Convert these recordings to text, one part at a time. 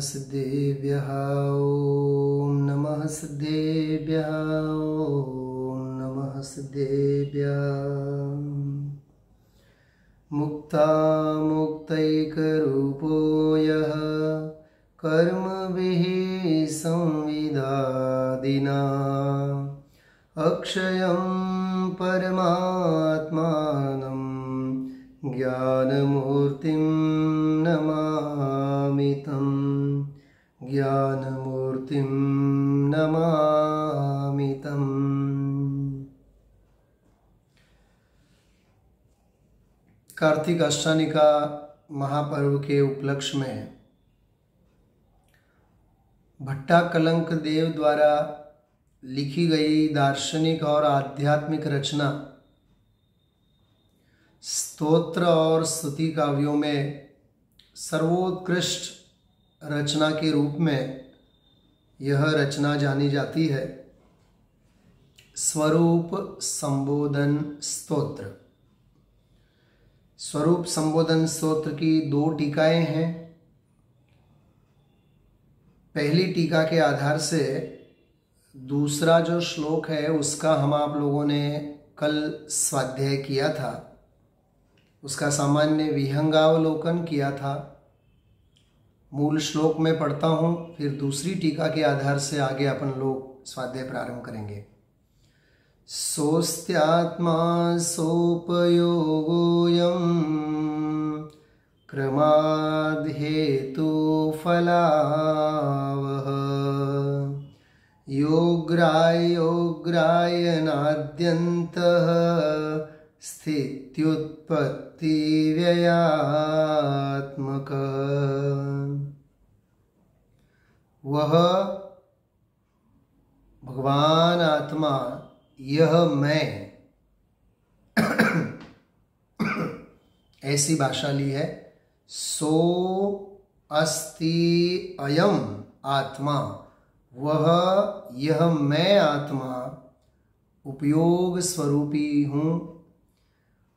सिद्धेभ्यः ॐ नमः सिद्धेभ्यः ॐ नमः सिद्धेभ्यः। मुक्तामुक्तैकरूपो यः कर्मभिः संविदादिना अक्षयं परमात्मानं ज्ञानमूर्तिं नमामि तं ज्ञानमूर्तिं नमामि तं। कार्तिक अष्टमी का महापर्व के उपलक्ष्य में भट्टाकलंक देव द्वारा लिखी गई दार्शनिक और आध्यात्मिक रचना स्तोत्र और स्तुति काव्यों में सर्वोत्कृष्ट रचना के रूप में यह रचना जानी जाती है। स्वरूप संबोधन स्तोत्र। स्वरूप संबोधन स्तोत्र की 2 टीकाएं हैं। पहली टीका के आधार से दूसरा जो श्लोक है उसका हम आप लोगों ने कल स्वाध्याय किया था, उसका सामान्य विहंगावलोकन किया था। मूल श्लोक में पढ़ता हूँ, फिर दूसरी टीका के आधार से आगे अपन लोग स्वाध्याय प्रारंभ करेंगे। सोस्त्यात्मा सोपयोगोऽयं क्रमाद् हेतु फलावह योग्रायोग्रायनाद्यन्तः स्थित्युत्पत्ति व्ययात्मक। वह भगवान आत्मा, यह मैं ऐसी भाषा ली है। सो अस्ति अयम आत्मा, वह यह मैं आत्मा उपयोग स्वरूपी हूँ।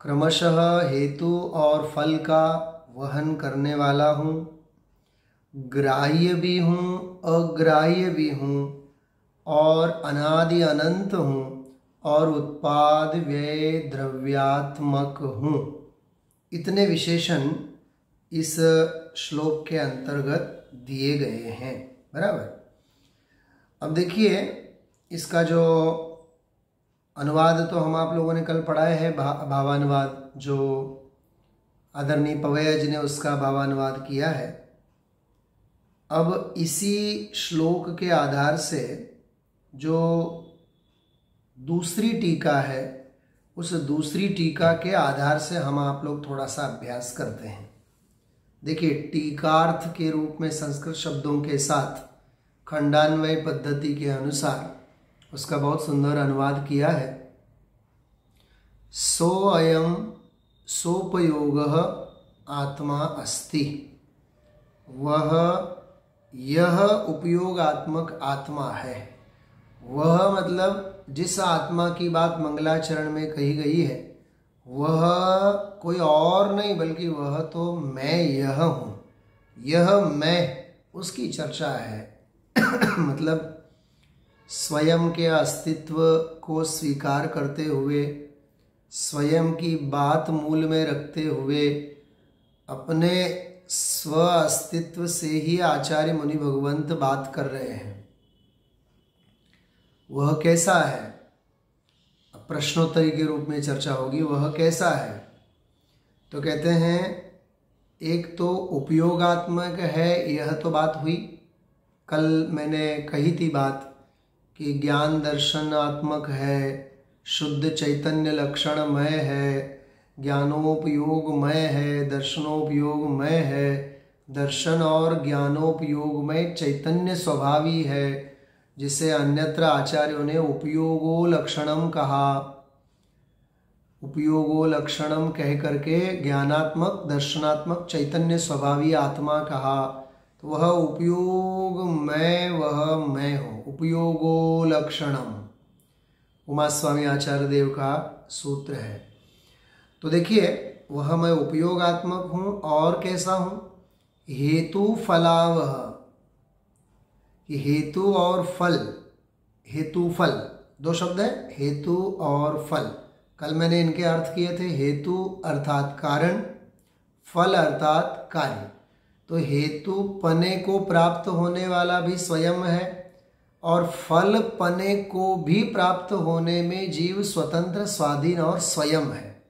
क्रमशः हेतु और फल का वहन करने वाला हूँ। ग्राह्य भी हूँ, अग्राह्य भी हूँ और अनादि अनंत हूँ और उत्पाद व्यय द्रव्यात्मक हूँ। इतने विशेषण इस श्लोक के अंतर्गत दिए गए हैं। बराबर। अब देखिए, इसका जो अनुवाद तो हम आप लोगों ने कल पढ़ा है, भावानुवाद, जो आदरणीय पवैया जी ने उसका भावानुवाद किया है। अब इसी श्लोक के आधार से जो दूसरी टीका है, उस दूसरी टीका के आधार से हम आप लोग थोड़ा सा अभ्यास करते हैं। देखिए, टीकार्थ के रूप में संस्कृत शब्दों के साथ खंडान्वय पद्धति के अनुसार उसका बहुत सुंदर अनुवाद किया है। सो अयम सोपयोगः आत्मा अस्ति, वह यह उपयोगात्मक आत्मा है। वह मतलब जिस आत्मा की बात मंगलाचरण में कही गई है, वह कोई और नहीं बल्कि वह तो मैं यह हूँ। यह मैं, उसकी चर्चा है। मतलब स्वयं के अस्तित्व को स्वीकार करते हुए, स्वयं की बात मूल में रखते हुए, अपने स्व अस्तित्व से ही आचार्य मुनि भगवंत बात कर रहे हैं। वह कैसा है, प्रश्नोत्तरी के रूप में चर्चा होगी। वह कैसा है तो कहते हैं, एक तो उपयोगात्मक है, यह तो बात हुई। कल मैंने कही थी बात कि ज्ञान दर्शनात्मक है, शुद्ध चैतन्य लक्षणमय है, ज्ञानोपयोगमय है, दर्शनोपयोगमय है। दर्शन और ज्ञानोपयोगमय चैतन्य स्वभावी है, जिसे अन्यत्र आचार्यों ने उपयोगो लक्षणम कहा। उपयोगो लक्षणम कह करके ज्ञानात्मक दर्शनात्मक चैतन्य स्वभावी आत्मा कहा। तो वह उपयोग वह मैं हूँ। उपयोगो लक्षणम उमा स्वामी आचार्य देव का सूत्र है। तो देखिए, वह मैं उपयोगात्मक हूँ और कैसा हूँ, हेतु फलावह, कि हेतु और फल, हेतु फल दो शब्द है, हेतु और फल। कल मैंने इनके अर्थ किए थे, हेतु अर्थात कारण, फल अर्थात कार्य। तो हेतु पने को प्राप्त होने वाला भी स्वयं है और फल पने को भी प्राप्त होने में जीव स्वतंत्र, स्वाधीन और स्वयं है।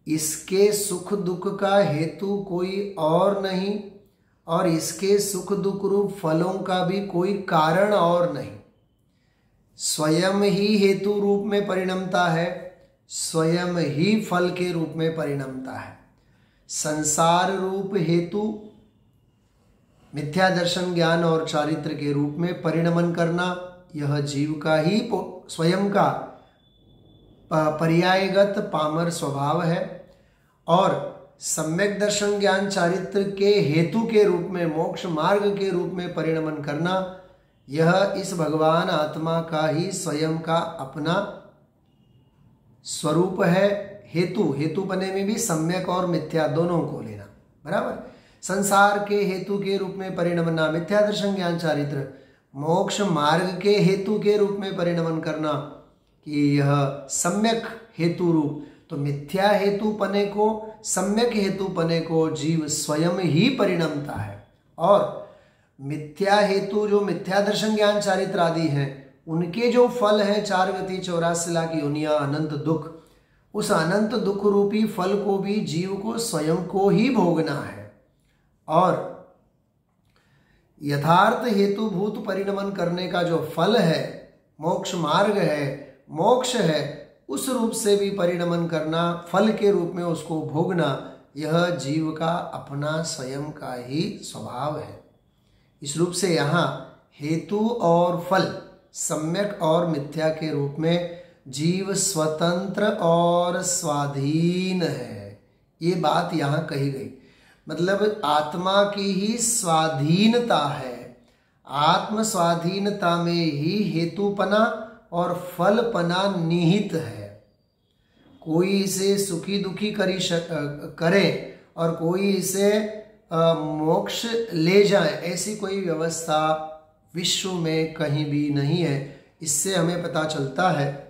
इसके सुख दुख का हेतु कोई और नहीं और इसके सुख दुख रूप फलों का भी कोई कारण और नहीं। स्वयं ही हेतु रूप में परिणमता है, स्वयं ही फल के रूप में परिणमता है। संसार रूप हेतु मिथ्या दर्शन, ज्ञान और चारित्र के रूप में परिणमन करना यह जीव का ही स्वयं का पर्यायगत पामर स्वभाव है और सम्यक दर्शन, ज्ञान, चारित्र के हेतु के रूप में, मोक्ष मार्ग के रूप में परिणमन करना यह इस भगवान आत्मा का ही स्वयं का अपना स्वरूप है। हेतु, हेतु बने में भी सम्यक और मिथ्या दोनों को लेना, बराबर। संसार के हेतु के रूप में परिणमना मिथ्या दर्शन, ज्ञान, चारित्र, मोक्ष मार्ग के हेतु के रूप में परिणमन करना कि यह सम्यक हेतु रूप। तो मिथ्या हेतु पने को, सम्यक हेतु पने को जीव स्वयं ही परिणमता है और मिथ्या हेतु जो मिथ्या दर्शन, ज्ञान, चारित्र आदि हैं उनके जो फल हैं 4 गति 84 लाख योनियां, अनंत दुख, उस अनंत दुख रूपी फल को भी जीव को स्वयं को ही भोगना है। और यथार्थ हेतुभूत परिणमन करने का जो फल है, मोक्ष मार्ग है, मोक्ष है, उस रूप से भी परिणमन करना, फल के रूप में उसको भोगना, यह जीव का अपना स्वयं का ही स्वभाव है। इस रूप से यहाँ हेतु और फल सम्यक और मिथ्या के रूप में जीव स्वतंत्र और स्वाधीन है, ये बात यहाँ कही गई। मतलब आत्मा की ही स्वाधीनता है, आत्म स्वाधीनता में ही हेतुपना और फलपना निहित है। कोई इसे सुखी दुखी करे और कोई इसे मोक्ष ले जाए, ऐसी कोई व्यवस्था विश्व में कहीं भी नहीं है। इससे हमें पता चलता है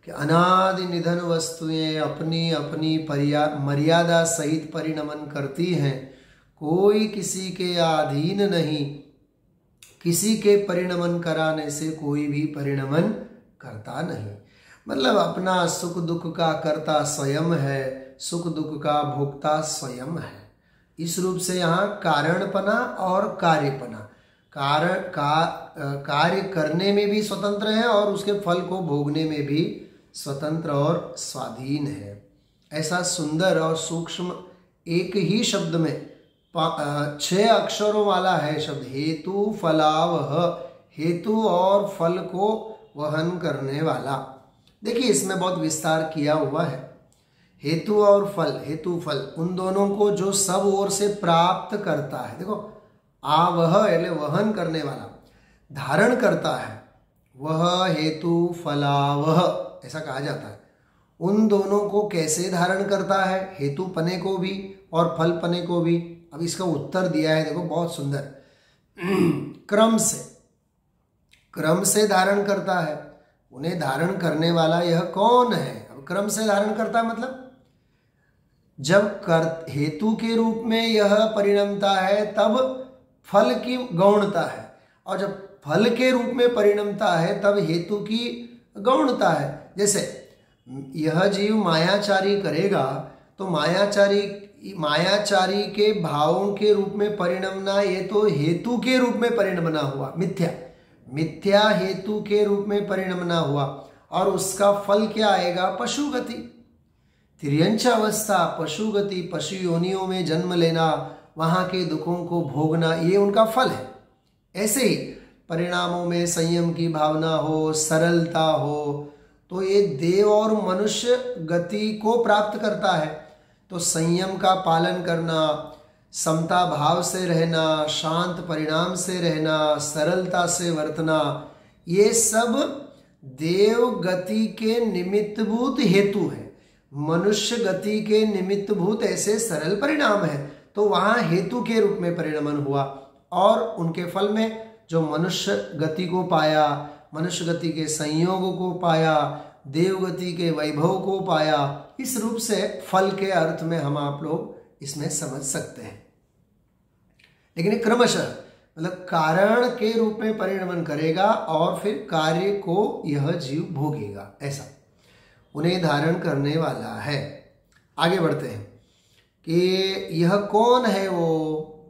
कि अनादि निधन वस्तुएं अपनी अपनी मर्यादा सहित परिणमन करती हैं, कोई किसी के अधीन नहीं, किसी के परिणमन कराने से कोई भी परिणमन करता नहीं। मतलब अपना सुख दुख का कर्ता स्वयं है, सुख दुख का भोक्ता स्वयं है। इस रूप से यहाँ कारणपना और कार्यपना, कार्य करने में भी स्वतंत्र है और उसके फल को भोगने में भी स्वतंत्र और स्वाधीन है। ऐसा सुंदर और सूक्ष्म एक ही शब्द में 6 अक्षरों वाला है शब्द हेतु फलावह, हेतु और फल को वहन करने वाला। देखिए इसमें बहुत विस्तार किया हुआ है। हेतु और फल, हेतु फल उन दोनों को जो सब ओर से प्राप्त करता है। देखो आवह यानी वहन करने वाला, धारण करता है, वह हेतु फलावह ऐसा कहा जाता है। उन दोनों को कैसे धारण करता है, हेतु पने को भी और फल पने को भी। अब इसका उत्तर दिया है, देखो बहुत सुंदर, क्रम से धारण करता है। उन्हें धारण करने वाला यह कौन है? अब क्रम से धारण करता है मतलब जब हेतु के रूप में यह परिणमता है तब फल की गौणता है, और जब फल के रूप में परिणमता है तब हेतु की गौणता है। जैसे यह जीव मायाचारी करेगा तो मायाचारी के भावों के रूप में परिणमना, ये तो हेतु के रूप में परिणमना हुआ, मिथ्या हेतु के रूप में परिणमना हुआ। और उसका फल क्या आएगा? पशुगति, तिर्यंच अवस्था, पशुगति, पशु योनियों में जन्म लेना, वहां के दुखों को भोगना, ये उनका फल है। ऐसे ही परिणामों में संयम की भावना हो, सरलता हो, तो ये देव और मनुष्य गति को प्राप्त करता है। तो संयम का पालन करना, समता भाव से रहना, शांत परिणाम से रहना, सरलता से वर्तना, ये सब देव गति के निमित्तभूत हेतु है। मनुष्य गति के निमित्तभूत ऐसे सरल परिणाम है, तो वहां हेतु के रूप में परिणमन हुआ। और उनके फल में जो मनुष्य गति को पाया, मनुष्य गति के संयोग को पाया, देवगति के वैभव को पाया, इस रूप से फल के अर्थ में हम आप लोग इसमें समझ सकते हैं। लेकिन ये क्रमशः मतलब कारण के रूप में परिणमन करेगा और फिर कार्य को यह जीव भोगेगा, ऐसा उन्हें धारण करने वाला है। आगे बढ़ते हैं कि यह कौन है वो,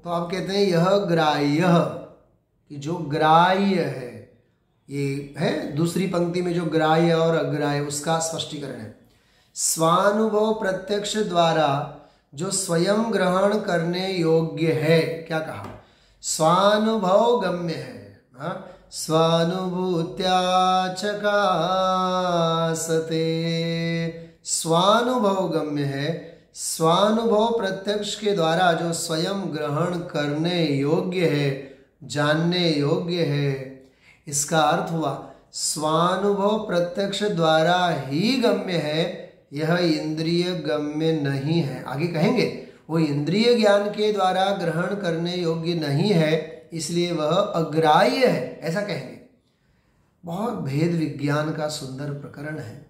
तो आप कहते हैं यह ग्राह्य, कि जो ग्राह्य है, ये है दूसरी पंक्ति में जो ग्राह्य और अग्राह्य उसका स्पष्टीकरण है। स्वानुभव प्रत्यक्ष द्वारा जो स्वयं ग्रहण करने योग्य है, क्या कहा, स्वानुभव गम्य है, स्वानुभूत्या चकासते, स्वानुभव गम्य है, स्वानुभव प्रत्यक्ष के द्वारा जो स्वयं ग्रहण करने योग्य है, जानने योग्य है। इसका अर्थ हुआ स्वानुभव प्रत्यक्ष द्वारा ही गम्य है, यह इंद्रिय गम्य नहीं है। आगे कहेंगे वो इंद्रिय ज्ञान के द्वारा ग्रहण करने योग्य नहीं है, इसलिए वह अग्राह्य है, ऐसा कहेंगे। बहुत भेद विज्ञान का सुंदर प्रकरण है।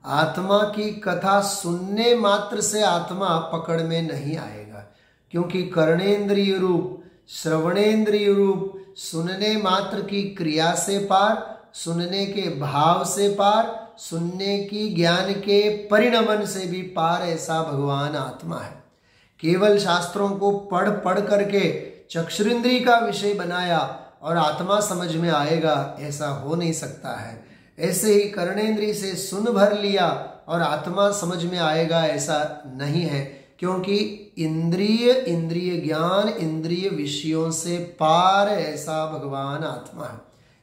आत्मा की कथा सुनने मात्र से आत्मा पकड़ में नहीं आएगा, क्योंकि कर्णेंद्रिय रूप, श्रवणेंद्रिय रूप, सुनने मात्र की क्रिया से पार, सुनने के भाव से पार, सुनने की ज्ञान के परिणमन से भी पार ऐसा भगवान आत्मा है। केवल शास्त्रों को पढ़ पढ़ करके चक्षुरिंद्रिय का विषय बनाया और आत्मा समझ में आएगा, ऐसा हो नहीं सकता है। ऐसे ही कर्णेंद्रिय से सुन भर लिया और आत्मा समझ में आएगा, ऐसा नहीं है, क्योंकि इंद्रिय ज्ञान, इंद्रिय विषयों से पार ऐसा भगवान आत्मा है।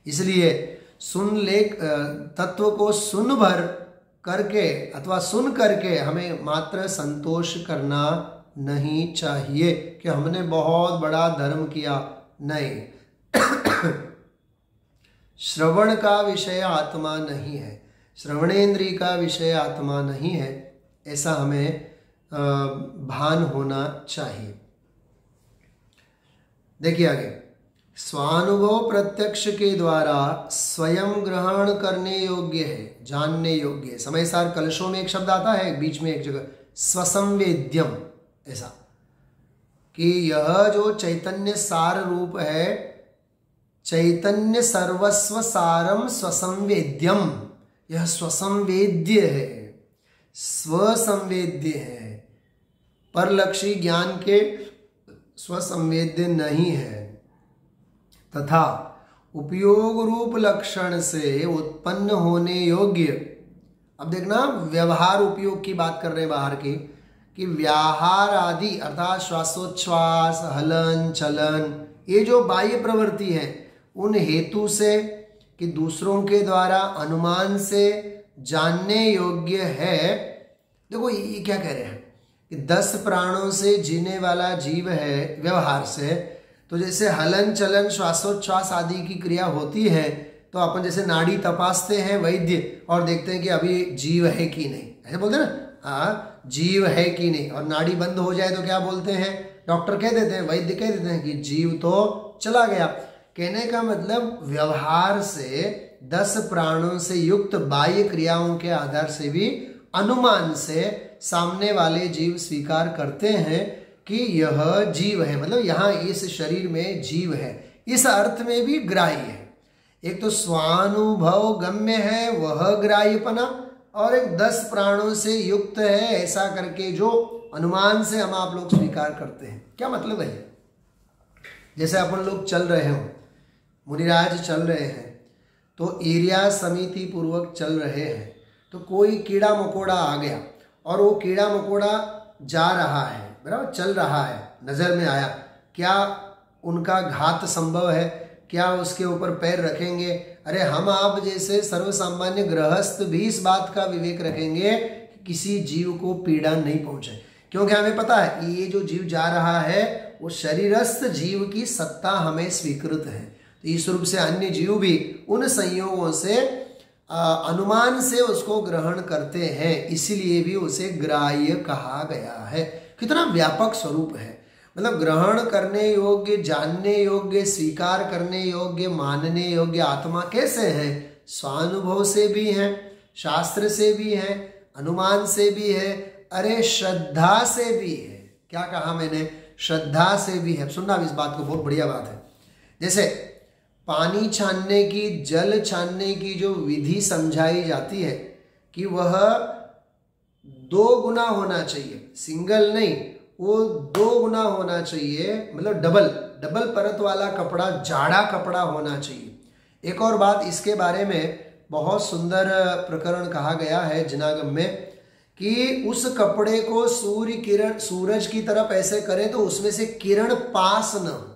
इसलिए सुन ले तत्व को सुन भर करके अथवा सुन करके हमें मात्र संतोष करना नहीं चाहिए कि हमने बहुत बड़ा धर्म किया, नहीं। श्रवण का विषय आत्मा नहीं है, श्रवणेंद्रिय का विषय आत्मा नहीं है, ऐसा हमें भान होना चाहिए। देखिए आगे, स्वानुभव प्रत्यक्ष के द्वारा स्वयं ग्रहण करने योग्य है, जानने योग्य है। समय सार कलशों में एक शब्द आता है, बीच में एक जगह स्वसंवेद्यम, ऐसा कि यह जो चैतन्य सार रूप है, चैतन्य सर्वस्व सारम स्वसंवेद्यम, यह स्वसंवेद्य है, स्वसंवेद्य है, परलक्षी ज्ञान के स्वसंवेद्य नहीं है, तथा उपयोग रूप लक्षण से उत्पन्न होने योग्य। अब देखना, व्यवहार उपयोग की बात कर रहे हैं बाहर की, कि व्याहार आदि अर्थात श्वासोच्छ्वास, हलन चलन, ये जो बाह्य प्रवृत्ति है, उन हेतु से कि दूसरों के द्वारा अनुमान से जानने योग्य है। देखो ये क्या कह रहे हैं कि 10 प्राणों से जीने वाला जीव है व्यवहार से, तो जैसे हलन चलन श्वासोच्छ्वास आदि की क्रिया होती है, तो अपन जैसे नाड़ी तपासते हैं वैद्य और देखते हैं कि अभी जीव है कि नहीं, ऐसे बोलते हैं ना, हाँ जीव है कि नहीं, और नाड़ी बंद हो जाए तो क्या बोलते हैं, डॉक्टर कह देते हैं, वैद्य कह देते हैं कि जीव तो चला गया। कहने का मतलब व्यवहार से 10 प्राणों से युक्त बाह्य क्रियाओं के आधार से भी अनुमान से सामने वाले जीव स्वीकार करते हैं कि यह जीव है, मतलब यहाँ इस शरीर में जीव है, इस अर्थ में भी ग्राह्य है। एक तो स्वानुभव गम्य है, वह ग्राह्यपना, और एक 10 प्राणों से युक्त है, ऐसा करके जो अनुमान से हम आप लोग स्वीकार करते हैं। क्या मतलब है, जैसे अपन लोग चल रहे हो, मुनिराज चल रहे हैं, तो एरिया समिति पूर्वक चल रहे हैं, तो कोई कीड़ा मकोड़ा आ गया और वो कीड़ा मकोड़ा जा रहा है, बराबर चल रहा है, नजर में आया, क्या उनका घात संभव है, क्या उसके ऊपर पैर रखेंगे? अरे हम आप जैसे सर्वसामान्य गृहस्थ भी इस बात का विवेक रखेंगे कि किसी जीव को पीड़ा नहीं पहुंचे, क्योंकि हमें पता है ये जो जीव जा रहा है वो शरीरस्थ जीव की सत्ता हमें स्वीकृत है। तो इस रूप से अन्य जीव भी उन संयोगों से अनुमान से उसको ग्रहण करते हैं, इसीलिए भी उसे ग्राह्य कहा गया है। कितना व्यापक स्वरूप है। मतलब ग्रहण करने योग्य, जानने योग्य, स्वीकार करने योग्य, मानने योग्य आत्मा कैसे है? स्वानुभव से भी है, शास्त्र से भी है, अनुमान से भी है, अरे श्रद्धा से भी है। क्या कहा मैंने? श्रद्धा से भी है। सुनना इस बात को, बहुत बढ़िया बात है। जैसे पानी छानने की, जल छानने की जो विधि समझाई जाती है कि वह 2 गुना होना चाहिए, सिंगल नहीं, वो 2 गुना होना चाहिए, मतलब डबल परत वाला कपड़ा, जाड़ा कपड़ा होना चाहिए। एक और बात इसके बारे में बहुत सुंदर प्रकरण कहा गया है जिनागम में कि उस कपड़े को सूर्य किरण, सूरज की तरफ ऐसे करें तो उसमें से किरण पास न हो,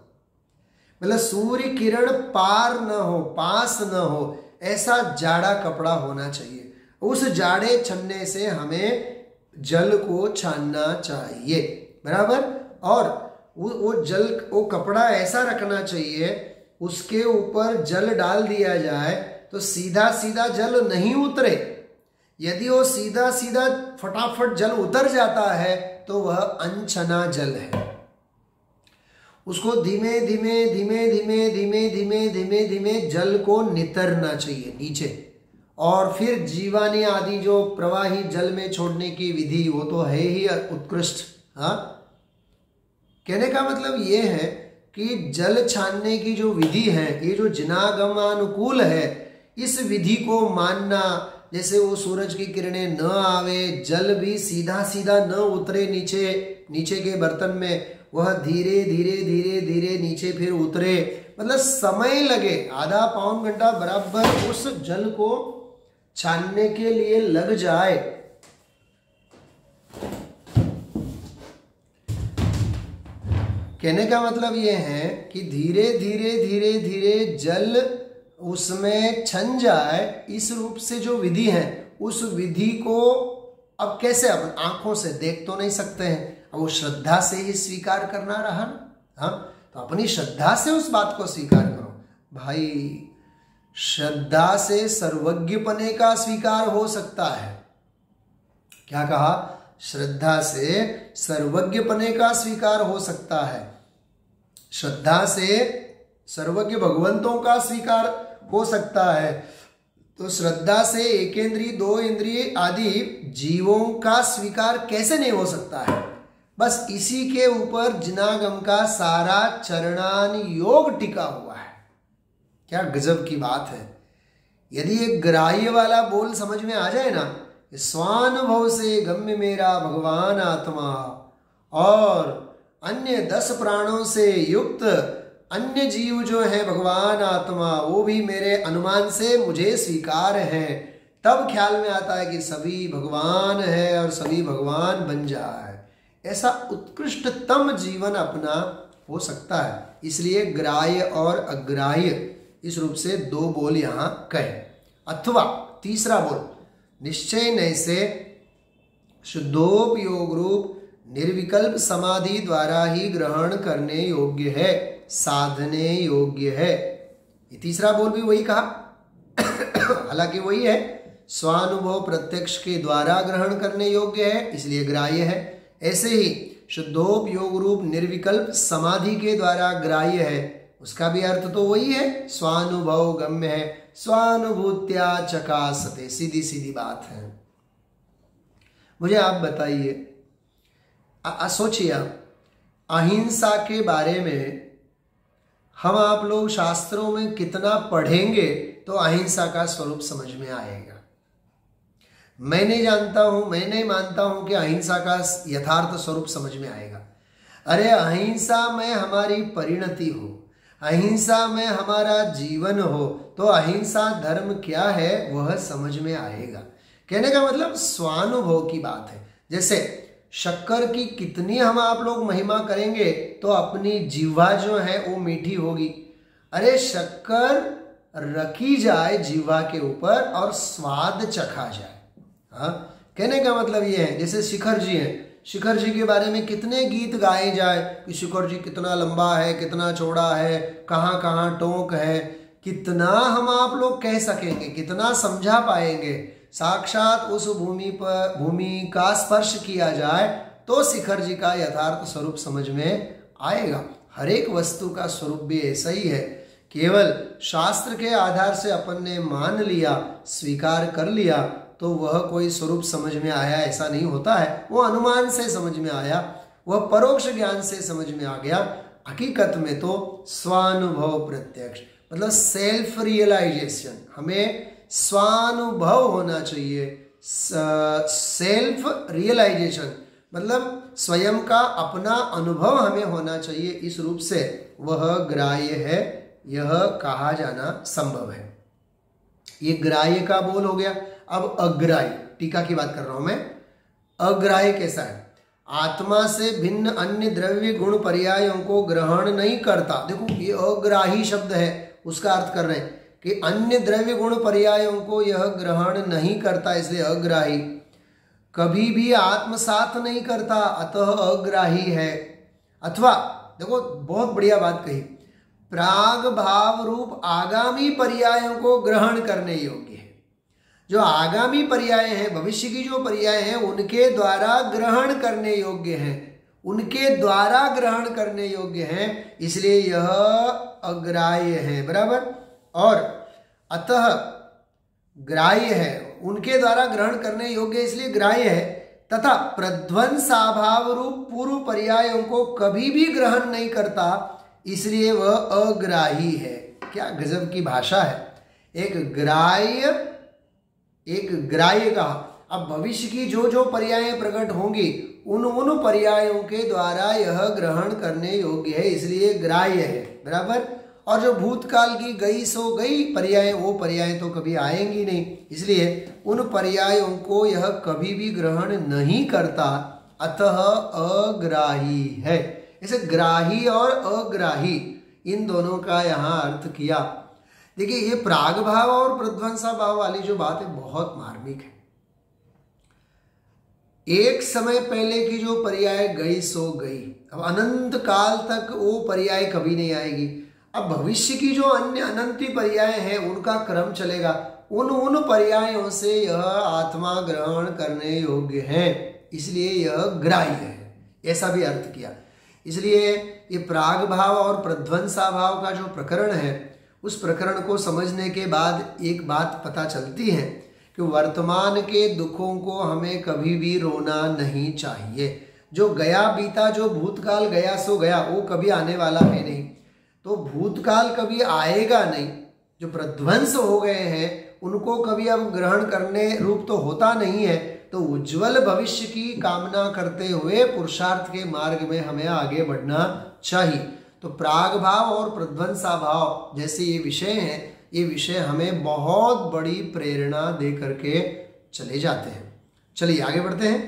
मतलब सूर्य किरण पार न हो, पास न हो, ऐसा जाड़ा कपड़ा होना चाहिए। उस जाड़े छन्ने से हमें जल को छानना चाहिए, बराबर। और वो जल, वो कपड़ा ऐसा रखना चाहिए, उसके ऊपर जल डाल दिया जाए तो सीधा सीधा जल नहीं उतरे। यदि वो सीधा सीधा फटाफट जल उतर जाता है तो वह अनछना जल है। उसको धीमे धीमे धीमे धीमे धीमे धीमे धीमे धीमे जल को नितरना चाहिए नीचे, और फिर जीवानी आदि जो प्रवाही जल में छोड़ने की विधि, वो तो है ही उत्कृष्ट। हाँ, कहने का मतलब ये है कि जल छानने की जो विधि है, ये जो जिनागमानुकूल है, इस विधि को मानना, जैसे वो सूरज की किरणें न आवे, जल भी सीधा सीधा न उतरे नीचे के बर्तन में, वह धीरे धीरे धीरे धीरे नीचे फिर उतरे, मतलब समय लगे, आधा पौन घंटा बराबर उस जल को छानने के लिए लग जाए। कहने का मतलब यह है कि धीरे धीरे धीरे धीरे जल उसमें छन जाए, इस रूप से जो विधि है, उस विधि को अब कैसे अपन आंखों से देख तो नहीं सकते हैं, अब वो श्रद्धा से ही स्वीकार करना रहा ना। हाँ, तो अपनी श्रद्धा से उस बात को स्वीकार करो भाई। श्रद्धा से सर्वज्ञपने का स्वीकार हो सकता है। क्या कहा? श्रद्धा से सर्वज्ञपने का स्वीकार हो सकता है। श्रद्धा से सर्वज्ञ भगवंतों का स्वीकार हो सकता है। तो श्रद्धा से एकेंद्रीय, 2 इंद्रिय आदि जीवों का स्वीकार कैसे नहीं हो सकता है? बस इसी के ऊपर जिनागम का सारा चरणान योग टिका हुआ है। क्या गजब की बात है। यदि एक ग्राह्य वाला बोल समझ में आ जाए ना, स्वानुभव से गम्य मेरा भगवान आत्मा, और अन्य 10 प्राणों से युक्त अन्य जीव जो है भगवान आत्मा, वो भी मेरे अनुमान से मुझे स्वीकार है, तब ख्याल में आता है कि सभी भगवान है और सभी भगवान बन जाए। ऐसा उत्कृष्टतम जीवन अपना हो सकता है। इसलिए ग्राह्य और अग्राह्य इस रूप से 2 बोल यहां कहे। अथवा तीसरा बोल, निश्चय नैसे शुद्धोपयोग रूप निर्विकल्प समाधि द्वारा ही ग्रहण करने योग्य है, साधने योग्य है। ये तीसरा बोल भी वही कहा हालांकि वही है, स्वानुभव प्रत्यक्ष के द्वारा ग्रहण करने योग्य है, इसलिए ग्राह्य है। ऐसे ही शुद्धोपयोग रूप निर्विकल्प समाधि के द्वारा ग्राह्य है, उसका भी अर्थ तो वही है, स्वानुभव गम्य है, स्वानुभूत्या चकासते। सीधी सीधी बात है। मुझे आप बताइए, सोचिए, अहिंसा के बारे में हम आप लोग शास्त्रों में कितना पढ़ेंगे तो अहिंसा का स्वरूप समझ में आएगा। मैं नहीं जानता हूं, मैं नहीं मानता हूं कि अहिंसा का यथार्थ स्वरूप समझ में आएगा। अरे अहिंसा में हमारी परिणति हो, अहिंसा में हमारा जीवन हो, तो अहिंसा धर्म क्या है वह समझ में आएगा। कहने का मतलब स्वानुभव की बात है। जैसे शक्कर की कितनी हम आप लोग महिमा करेंगे तो अपनी जिह्वा जो है वो मीठी होगी। अरे शक्कर रखी जाए जिह्वा के ऊपर और स्वाद चखा जाए। हाँ, कहने का मतलब ये है, जैसे शिखर जी हैं, शिखर जी के बारे में कितने गीत गाए जाए कि शिखर जी कितना लंबा है, कितना चौड़ा है, कहाँ कहाँ टोंक है, कितना हम आप लोग कह सकेंगे, कितना समझा पाएंगे। साक्षात उस भूमि का स्पर्श किया जाए तो शिखर जी का यथार्थ स्वरूप समझ में आएगा। हर एक वस्तु का स्वरूप भी ऐसा ही है। केवल शास्त्र के आधार से अपन ने मान लिया, स्वीकार कर लिया, तो वह कोई स्वरूप समझ में आया ऐसा नहीं होता है। वो अनुमान से समझ में आया, वह परोक्ष ज्ञान से समझ में आ गया। हकीकत में तो स्वानुभव प्रत्यक्ष मतलब सेल्फ रियलाइजेशन, हमें स्वानुभव होना चाहिए। सेल्फ रियलाइजेशन मतलब स्वयं का अपना अनुभव हमें होना चाहिए। इस रूप से वह ग्राह्य है, यह कहा जाना संभव है। ये ग्राह्य का बोल हो गया। अब अग्राह्य, टीका की बात कर रहा हूं मैं। अग्राह्य कैसा है? आत्मा से भिन्न अन्य द्रव्य गुण पर्यायों को ग्रहण नहीं करता। देखो ये अग्राही शब्द है, उसका अर्थ कर रहे हैं कि अन्य द्रव्य गुण पर्यायों को यह ग्रहण नहीं करता, इसलिए अग्राही। कभी भी आत्मसात नहीं करता, अतः अग्राही है। अथवा देखो बहुत बढ़िया बात कही, प्राग भाव रूप आगामी पर्यायों को ग्रहण करने योग्य है। जो आगामी पर्याय हैं, भविष्य की जो पर्याय हैं, उनके द्वारा ग्रहण करने योग्य हैं, उनके द्वारा ग्रहण करने योग्य हैं, इसलिए यह अग्राह्य है। बराबर। और अतः ग्राह्य है, उनके द्वारा ग्रहण करने योग्य इसलिए ग्राह्य है। तथा प्रध्वंसाभाव रूप पूर्व पर्यायों को कभी भी ग्रहण नहीं करता, इसलिए वह अग्राही है। क्या गजब की भाषा है। एक ग्राह्य कहा। अब भविष्य की जो जो पर्याय प्रकट होंगी उन पर्यायों के द्वारा यह ग्रहण करने योग्य है, इसलिए ग्राह्य है। बराबर। और जो भूतकाल की गई सो गई पर्याय, वो पर्याय तो कभी आएंगी नहीं, इसलिए उन पर्यायों को यह कभी भी ग्रहण नहीं करता, अतः अग्राही है। इसे ग्राही और अग्राही इन दोनों का यहाँ अर्थ किया। देखिए ये प्राग भाव और प्रध्वंसा भाव वाली जो बात है बहुत मार्मिक है। एक समय पहले की जो पर्याय गई सो गई, अब अनंत काल तक वो पर्याय कभी नहीं आएगी। अब भविष्य की जो अन्य अनंती पर्याय हैं उनका क्रम चलेगा, उन पर्यायों से यह आत्मा ग्रहण करने योग्य है, इसलिए यह ग्राह्य है। ऐसा भी अर्थ किया। इसलिए ये प्राग भाव और प्रध्वंसा भाव का जो प्रकरण है, उस प्रकरण को समझने के बाद एक बात पता चलती है कि वर्तमान के दुखों को हमें कभी भी रोना नहीं चाहिए। जो गया बीता, जो भूतकाल गया सो गया, वो कभी आने वाला है नहीं, तो भूतकाल कभी आएगा नहीं। जो प्रध्वंस हो गए हैं उनको कभी अब ग्रहण करने रूप तो होता नहीं है। तो उज्जवल भविष्य की कामना करते हुए पुरुषार्थ के मार्ग में हमें आगे बढ़ना चाहिए। तो प्राग भाव और प्रध्वंसा भाव जैसे ये विषय हैं, ये विषय हमें बहुत बड़ी प्रेरणा दे करके चले जाते हैं। चलिए आगे बढ़ते हैं।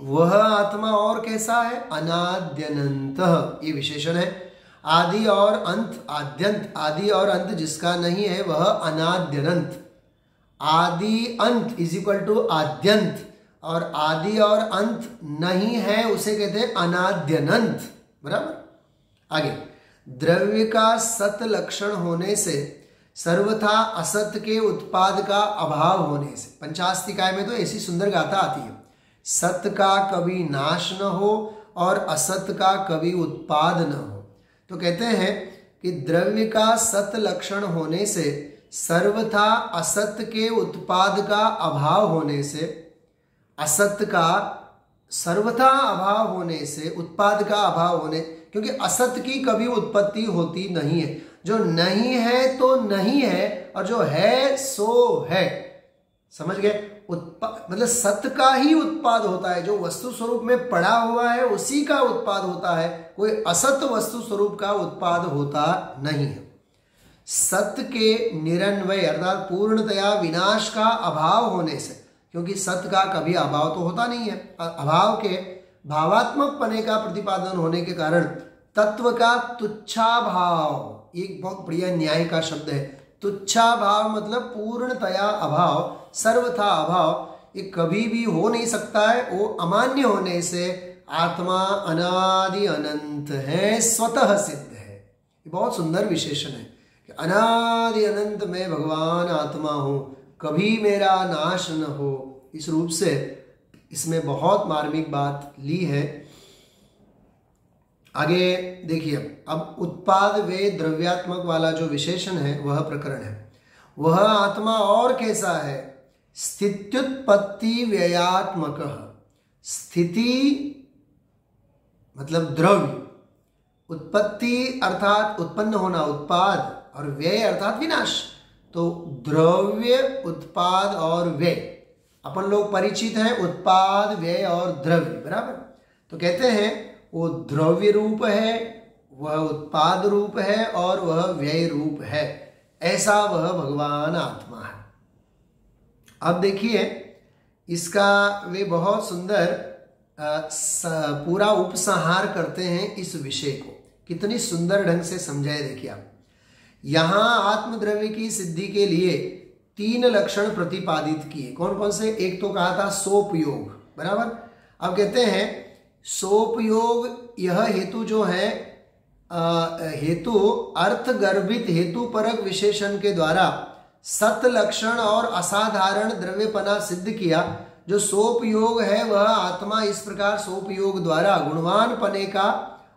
वह आत्मा और कैसा है? अनाद्यनंत, ये विशेषण है। आदि और अंत, आद्यंत, आदि और अंत जिसका नहीं है वह अनाद्यनंत। आदि अंत इज इक्वल टू आद्यंत, और आदि और अंत नहीं है उसे कहते हैं अनाद्यनंत। बराबर। आगे, द्रव्य का सत लक्षण होने से सर्वथा असत के उत्पाद का अभाव होने से, पंचास्तिकाय में तो ऐसी सुंदर गाथा आती है, सत का कभी नाश न हो और असत का कभी उत्पाद न हो। तो कहते हैं कि द्रव्य का सत लक्षण होने से सर्वथा असत के उत्पाद का अभाव होने से, असत का सर्वथा अभाव होने से उत्पाद का अभाव होने, क्योंकि असत की कभी उत्पत्ति होती नहीं है। जो नहीं है तो नहीं है, और जो है सो है। समझ गए? मतलब सत्य का ही उत्पाद होता है। जो वस्तु स्वरूप में पड़ा हुआ है उसी का उत्पाद होता है, कोई असत वस्तु स्वरूप का उत्पाद होता नहीं है। सत्य के निरन्वय अर्थात पूर्णतया विनाश का अभाव होने से, क्योंकि सत्य का कभी अभाव तो होता नहीं है, अभाव के भावात्मक पने का प्रतिपादन होने के कारण तत्व का तुच्छा भाव, एक बहुत बढ़िया न्याय का शब्द है। तुच्छा भाव मतलब पूर्णतया अभाव, सर्वथा अभाव, ये कभी भी हो नहीं सकता है। वो अमान्य होने से आत्मा अनादि अनंत है, स्वतः सिद्ध है। ये बहुत सुंदर विशेषण है कि अनादि अनंत में भगवान आत्मा हो, कभी मेरा नाश न हो। इस रूप से इसमें बहुत मार्मिक बात ली है। आगे देखिए, अब उत्पाद वे द्रव्यात्मक वाला जो विशेषण है वह प्रकरण है। वह आत्मा और कैसा है? स्थित्युत्पत्ति व्ययात्मक। स्थिति मतलब द्रव्य, उत्पत्ति अर्थात उत्पन्न होना, उत्पाद, और व्यय अर्थात विनाश। तो द्रव्य, उत्पाद और व्यय, अपन लोग परिचित हैं उत्पाद, व्यय और द्रव्य, बराबर। तो कहते हैं वो द्रव्य रूप है, वह उत्पाद रूप है और वह व्यय रूप है, ऐसा वह भगवान आत्मा है। अब देखिए इसका वे बहुत सुंदर पूरा उपसंहार करते हैं इस विषय को, कितनी सुंदर ढंग से समझाए। देखिए आप, यहां आत्मद्रव्य की सिद्धि के लिए 3 लक्षण प्रतिपादित किए। कौन कौन से? एक तो कहा था सोपयोग, बराबर। अब कहते हैं सोपयोग, यह हेतु जो है हेतु अर्थ गर्भित हेतु परक विशेषण के द्वारा सत लक्षण और असाधारण द्रव्यपना सिद्ध किया। जो सोपयोग है वह आत्मा इस प्रकार सोपयोग द्वारा गुणवान पने का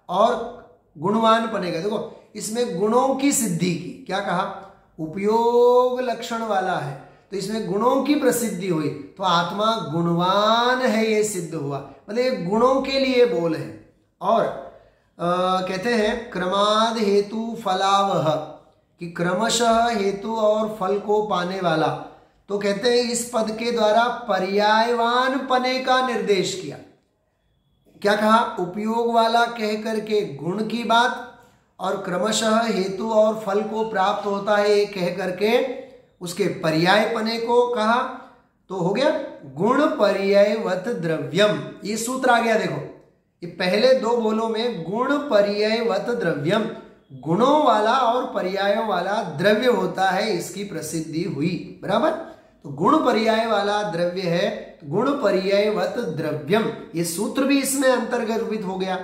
और गुणवान पने का, देखो इसमें गुणों की सिद्धि की। क्या कहा? उपयोग लक्षण वाला है तो इसमें गुणों की प्रसिद्धि हुई, तो आत्मा गुणवान है ये सिद्ध हुआ, मतलब ये गुणों के लिए बोल है। और कहते हैं क्रमाद हेतु फलावह, कि क्रमशः हेतु और फल को पाने वाला। तो कहते हैं इस पद के द्वारा पर्यायवान पने का निर्देश किया। क्या कहा? उपयोग वाला कह करके गुण की बात, और क्रमशः हेतु और फल को प्राप्त होता है ये कह करके उसके पर्याय पने को कहा। तो हो गया गुण पर्यायवत द्रव्यम, ये सूत्र आ गया। देखो ये पहले 2 बोलों में गुण पर्यायवत द्रव्यम, गुणों वाला और पर्यायों वाला द्रव्य होता है, इसकी प्रसिद्धि हुई, बराबर। तो गुण पर्याय वाला द्रव्य है, गुण पर्यायवत द्रव्यम, ये सूत्र भी इसमें अंतर्गर्भित हो गया।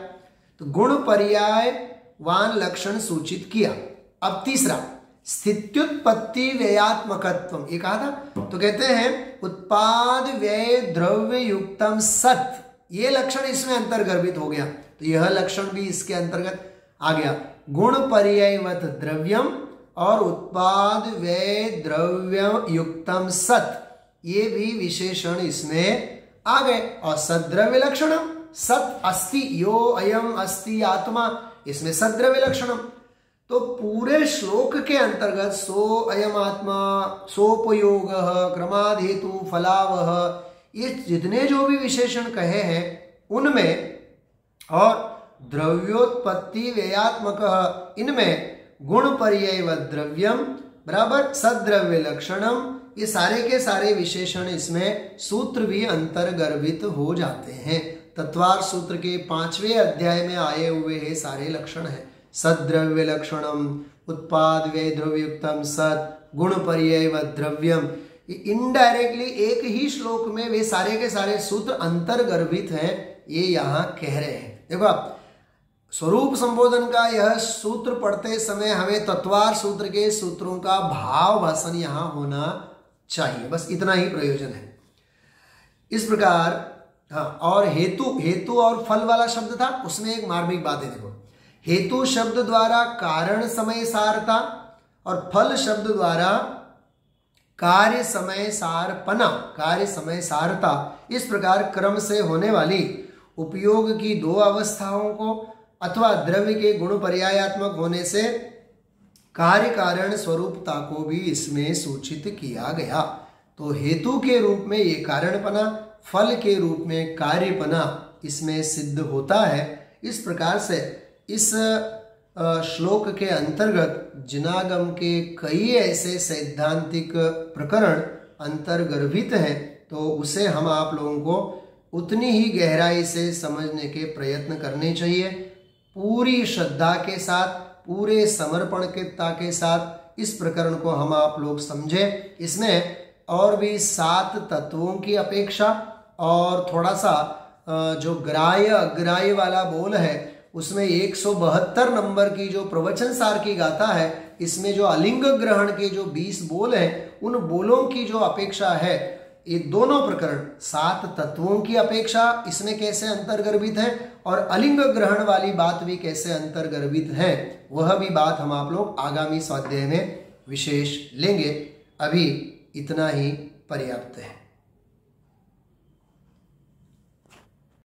तो गुण पर्यायवान लक्षण सूचित किया। अब तीसरा स्थित्युत्पत्ति व्ययात्मकत्वम, ये कहा था। तो कहते हैं उत्पाद व्यय द्रव्य युक्तम सत, ये लक्षण इसमें अंतर्गर्भित हो गया। तो यह लक्षण भी इसके अंतर्गत आ गया। गुण पर्यायवत द्रव्यम और उत्पाद व्यय द्रव्य युक्तम सत, ये भी विशेषण इसमें आ गए। और सद्रव्य लक्षणम सत अस्ति, यो अयम अस्ति आत्मा, इसमें सद्रव्य लक्षणम। तो पूरे श्लोक के अंतर्गत सो अयम आत्मा, सोपयोग, क्रमाद हेतु फलावह, ये जितने जो भी विशेषण कहे हैं उनमें, और द्रव्योत्पत्ति व्ययात्मक, इनमें गुण पर्यायवत द्रव्यम बराबर सद्रव्य लक्षणम, ये सारे के सारे विशेषण इसमें सूत्र भी अंतर्गर्भित हो जाते हैं। तत्वार सूत्र के 5वें अध्याय में आए हुए ये सारे लक्षण हैं। सद्रव्य लक्षणम, उत्पाद व्यय द्रव्ययुक्तम सत, गुण पर्यायवत द्रव्यम, इनडायरेक्टली एक ही श्लोक में वे सारे के सारे सूत्र अंतर्गर्भित हैं, ये यहाँ कह रहे हैं। देखो आप, स्वरूप संबोधन का यह सूत्र पढ़ते समय हमें तत्वार सूत्र के सूत्रों का भाव भाषण यहाँ होना चाहिए, बस इतना ही प्रयोजन है। इस प्रकार हाँ, और हेतु और फल वाला शब्द था, उसमें एक मार्मिक बात है। देखो हेतु शब्द द्वारा कारण समय सारता और फल शब्द द्वारा कार्य समय सारपना, कार्य समय सारता, इस प्रकार क्रम से होने वाली उपयोग की 2 अवस्थाओं को अथवा द्रव्य के गुण पर्यायात्मक होने से कार्य कारण स्वरूपता को भी इसमें सूचित किया गया। तो हेतु के रूप में ये कारणपना, फल के रूप में कार्यपना इसमें सिद्ध होता है। इस प्रकार से इस श्लोक के अंतर्गत जिनागम के कई ऐसे सैद्धांतिक प्रकरण अंतर्गर्भित हैं, तो उसे हम आप लोगों को उतनी ही गहराई से समझने के प्रयत्न करने चाहिए। पूरी श्रद्धा के साथ, पूरे समर्पणता के साथ इस प्रकरण को हम आप लोग समझें। इसमें और भी 7 तत्वों की अपेक्षा और थोड़ा सा जो ग्राह्य अग्राह्य वाला बोल है उसमें 172 नंबर की जो प्रवचन सार की गाथा है, इसमें जो अलिंग ग्रहण के जो 20 बोल हैं, उन बोलों की जो अपेक्षा है ये दोनों प्रकरण 7 तत्वों की अपेक्षा इसमें कैसे अंतर्गर्भित है और अलिंग ग्रहण वाली बात भी कैसे अंतर्गर्भित है, वह भी बात हम आप लोग आगामी स्वाध्याय में विशेष लेंगे। अभी इतना ही पर्याप्त है।